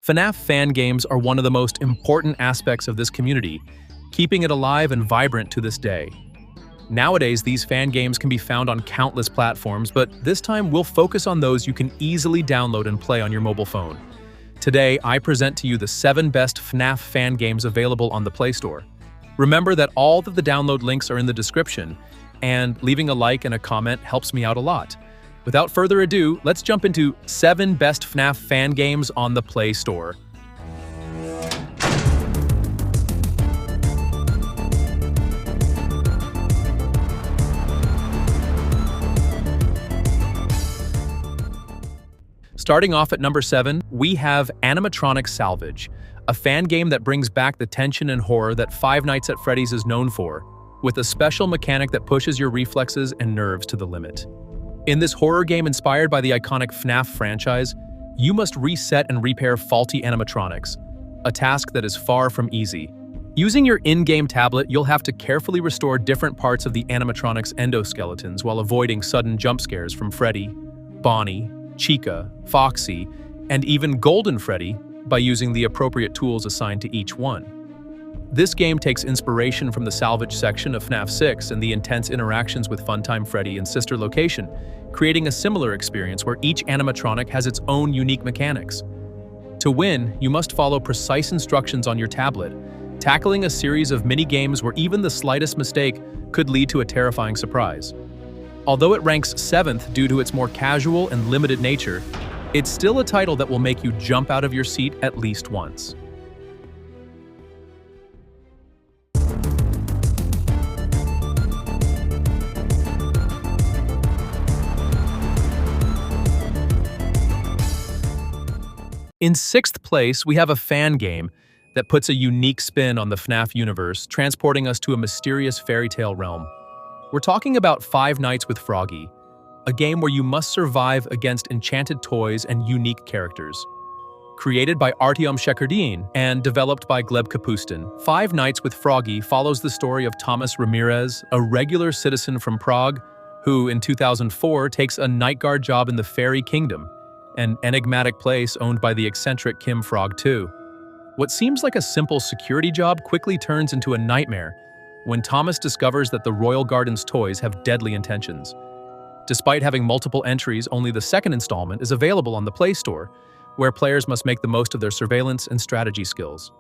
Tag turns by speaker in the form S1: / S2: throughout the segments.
S1: Fnaf fan games are one of the most important aspects of this community, keeping it alive and vibrant to this day. Nowadays, these fan games can be found on countless platforms, but this time we'll focus on those you can easily download and play on your mobile phone. Today, I present to you the 7 best Fnaf fan games available on the Play Store. Remember that all of the download links are in the description, and leaving a like and a comment helps me out a lot. Without further ado, let's jump into 7 best Fnaf fan games on the Play Store. Starting off at number 7, we have Animatronic Salvage, a fan game that brings back the tension and horror that Five Nights at Freddy's is known for, with a special mechanic that pushes your reflexes and nerves to the limit. In this horror game inspired by the iconic Fnaf franchise, you must reset and repair faulty animatronics, a task that is far from easy. Using your in-game tablet, you'll have to carefully restore different parts of the animatronics' endoskeletons while avoiding sudden jump scares from Freddy, Bonnie, Chica, Foxy, and even Golden Freddy by using the appropriate tools assigned to each one. This game takes inspiration from the salvage section of FNAF 6 and the intense interactions with Funtime Freddy and Sister Location, creating a similar experience where each animatronic has its own unique mechanics. To win, you must follow precise instructions on your tablet, tackling a series of mini-games where even the slightest mistake could lead to a terrifying surprise. Although it ranks 7th due to its more casual and limited nature, it's still a title that will make you jump out of your seat at least once. In 6th place, we have a fan game that puts a unique spin on the FNAF universe, transporting us to a mysterious fairy tale realm. We're talking about Five Nights with Froggy, a game where you must survive against enchanted toys and unique characters. Created by Artyom Shekardin and developed by Gleb Kapustin, Five Nights with Froggy follows the story of Thomas Ramirez, a regular citizen from Prague, who in 2004 takes a night guard job in the Fairy Kingdom, an enigmatic place owned by the eccentric Kim Frog 2. What seems like a simple security job quickly turns into a nightmare when Thomas discovers that the Royal Garden's toys have deadly intentions. Despite having multiple entries, only the 2nd installment is available on the Play Store, where players must make the most of their surveillance and strategy skills.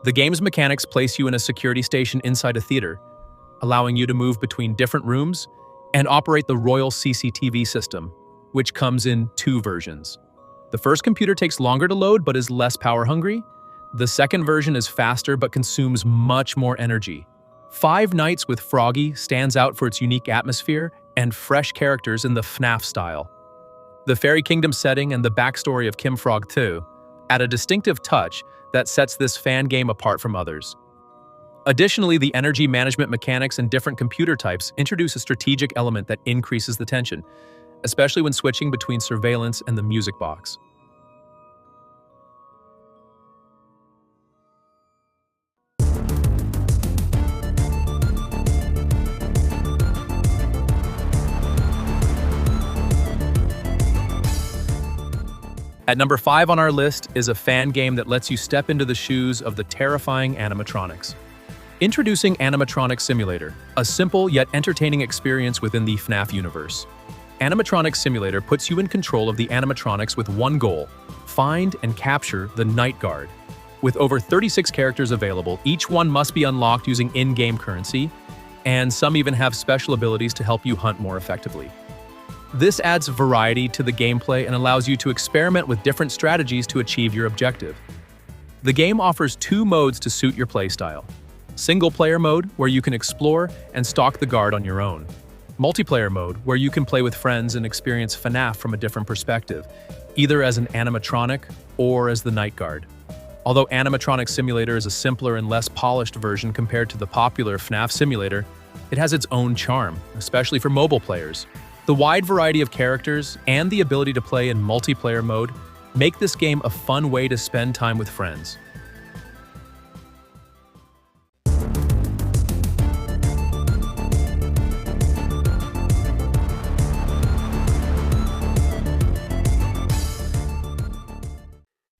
S1: The game's mechanics place you in a security station inside a theater, allowing you to move between different rooms and operate the Royal CCTV system, which comes in 2 versions. The first computer takes longer to load but is less power-hungry. The second version is faster but consumes much more energy. Five Nights with Froggy stands out for its unique atmosphere and fresh characters in the FNAF style. The Fairy Kingdom setting and the backstory of Kim Frog 2 add a distinctive touch that sets this fan game apart from others. Additionally, the energy management mechanics and different computer types introduce a strategic element that increases the tension, especially when switching between surveillance and the music box. At number 5 on our list is a fan game that lets you step into the shoes of the terrifying animatronics. Introducing Animatronic Simulator, a simple yet entertaining experience within the FNAF universe. Animatronic Simulator puts you in control of the animatronics with one goal: find and capture the Night Guard. With over 36 characters available, each one must be unlocked using in-game currency, and some even have special abilities to help you hunt more effectively. This adds variety to the gameplay and allows you to experiment with different strategies to achieve your objective. The game offers 2 modes to suit your playstyle: single-player mode, where you can explore and stalk the guard on your own; multiplayer mode, where you can play with friends and experience FNAF from a different perspective, either as an animatronic or as the Night Guard. Although Animatronic Simulator is a simpler and less polished version compared to the popular FNAF simulator, it has its own charm, especially for mobile players. The wide variety of characters and the ability to play in multiplayer mode make this game a fun way to spend time with friends.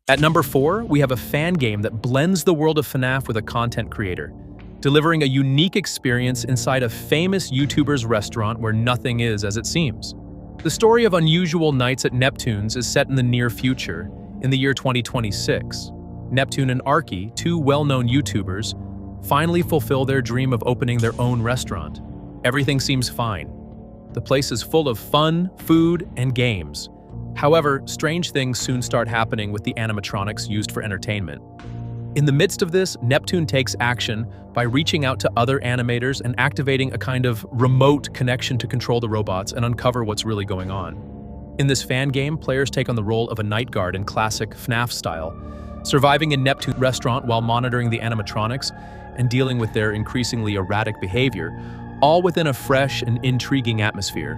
S1: At number 4, we have a fan game that blends the world of FNAF with a content creator, delivering a unique experience inside a famous YouTuber's restaurant where nothing is as it seems. The story of Unusual Nights at Neptune's is set in the near future, in the year 2026. Neptune and Arky, two well-known YouTubers, finally fulfill their dream of opening their own restaurant. Everything seems fine. The place is full of fun, food, and games. However, strange things soon start happening with the animatronics used for entertainment. In the midst of this, Neptune takes action by reaching out to other animators and activating a kind of remote connection to control the robots and uncover what's really going on. In this fan game, players take on the role of a night guard in classic FNAF style, surviving in Neptune's restaurant while monitoring the animatronics and dealing with their increasingly erratic behavior, all within a fresh and intriguing atmosphere.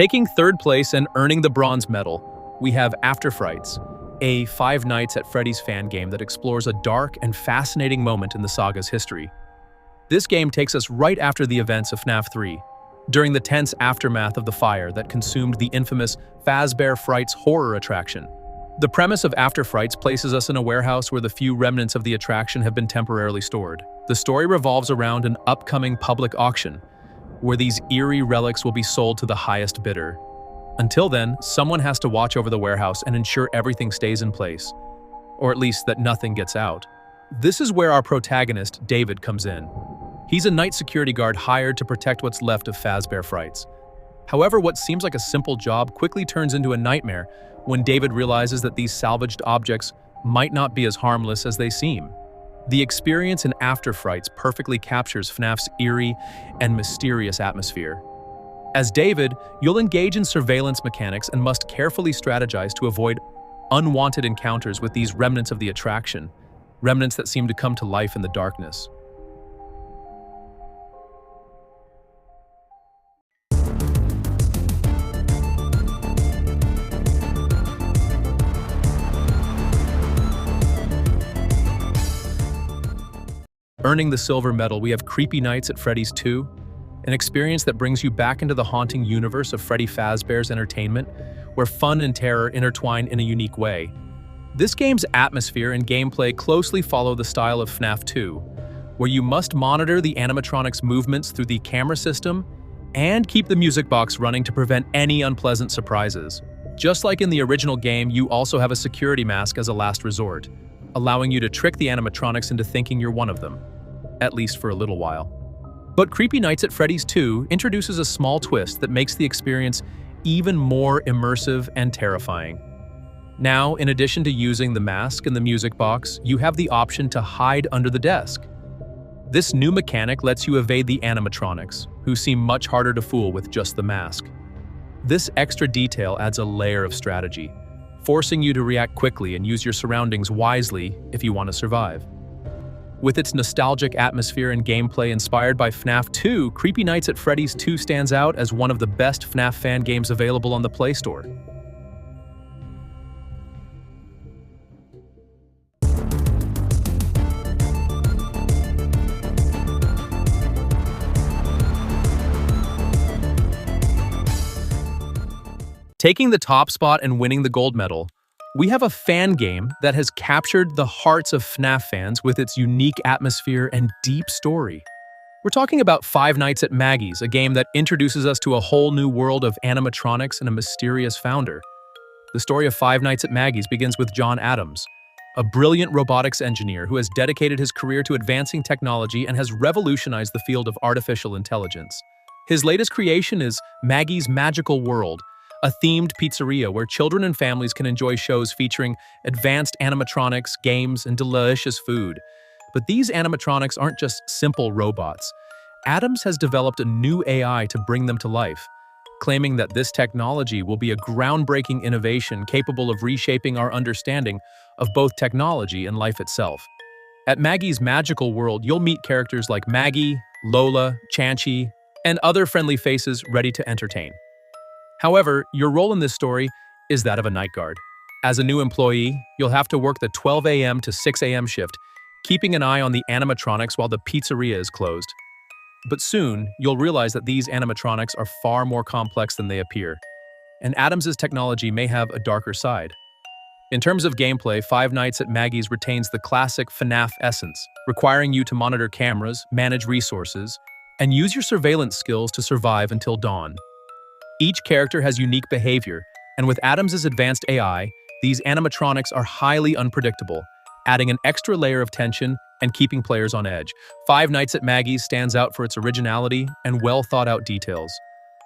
S1: Taking third place and earning the bronze medal, we have After Frights, a Five Nights at Freddy's fan game that explores a dark and fascinating moment in the saga's history. This game takes us right after the events of FNAF 3, during the tense aftermath of the fire that consumed the infamous Fazbear Frights horror attraction. The premise of After Frights places us in a warehouse where the few remnants of the attraction have been temporarily stored. The story revolves around an upcoming public auction, where these eerie relics will be sold to the highest bidder. Until then, someone has to watch over the warehouse and ensure everything stays in place, or at least that nothing gets out. This is where our protagonist, David, comes in. He's a night security guard hired to protect what's left of Fazbear Frights. However, what seems like a simple job quickly turns into a nightmare when David realizes that these salvaged objects might not be as harmless as they seem. The experience in After Frights perfectly captures FNAF's eerie and mysterious atmosphere. As David, you'll engage in surveillance mechanics and must carefully strategize to avoid unwanted encounters with these remnants of the attraction, remnants that seem to come to life in the darkness. Earning the silver medal, we have Creepy Nights at Freddy's 2, an experience that brings you back into the haunting universe of Freddy Fazbear's entertainment, where fun and terror intertwine in a unique way. This game's atmosphere and gameplay closely follow the style of FNAF 2, where you must monitor the animatronics' movements through the camera system and keep the music box running to prevent any unpleasant surprises. Just like in the original game, you also have a security mask as a last resort, allowing you to trick the animatronics into thinking you're one of them, at least for a little while. But Creepy Nights at Freddy's 2 introduces a small twist that makes the experience even more immersive and terrifying. Now, in addition to using the mask and the music box, you have the option to hide under the desk. This new mechanic lets you evade the animatronics, who seem much harder to fool with just the mask. This extra detail adds a layer of strategy, forcing you to react quickly and use your surroundings wisely if you want to survive. With its nostalgic atmosphere and gameplay inspired by FNAF 2, Creepy Nights at Freddy's 2 stands out as one of the best FNAF fan games available on the Play Store. Taking the top spot and winning the gold medal, we have a fan game that has captured the hearts of FNAF fans with its unique atmosphere and deep story. We're talking about Five Nights at Maggie's, a game that introduces us to a whole new world of animatronics and a mysterious founder. The story of Five Nights at Maggie's begins with John Adams, a brilliant robotics engineer who has dedicated his career to advancing technology and has revolutionized the field of artificial intelligence. His latest creation is Maggie's Magical World, a themed pizzeria where children and families can enjoy shows featuring advanced animatronics, games, and delicious food. But these animatronics aren't just simple robots. Adams has developed a new AI to bring them to life, claiming that this technology will be a groundbreaking innovation capable of reshaping our understanding of both technology and life itself. At Maggie's Magical World, you'll meet characters like Maggie, Lola, Chanchi, and other friendly faces ready to entertain. However, your role in this story is that of a night guard. As a new employee, you'll have to work the 12 a.m. to 6 a.m. shift, keeping an eye on the animatronics while the pizzeria is closed. But soon, you'll realize that these animatronics are far more complex than they appear, and Adams' technology may have a darker side. In terms of gameplay, Five Nights at Maggie's retains the classic Fnaf essence, requiring you to monitor cameras, manage resources, and use your surveillance skills to survive until dawn. Each character has unique behavior, and with Adams' advanced AI, these animatronics are highly unpredictable, adding an extra layer of tension and keeping players on edge. Five Nights at Maggie's stands out for its originality and well-thought-out details,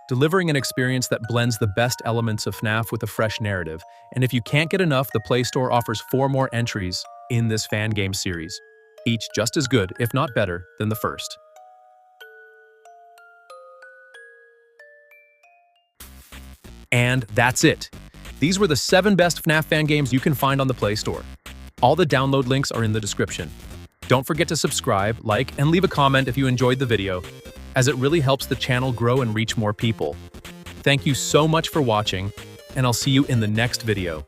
S1: delivering an experience that blends the best elements of FNAF with a fresh narrative. And if you can't get enough, the Play Store offers 4 more entries in this fan game series, each just as good, if not better, than the first. And that's it. These were the 7 best FNAF fan games you can find on the Play Store. All the download links are in the description. Don't forget to subscribe, like, and leave a comment if you enjoyed the video, as it really helps the channel grow and reach more people. Thank you so much for watching, and I'll see you in the next video.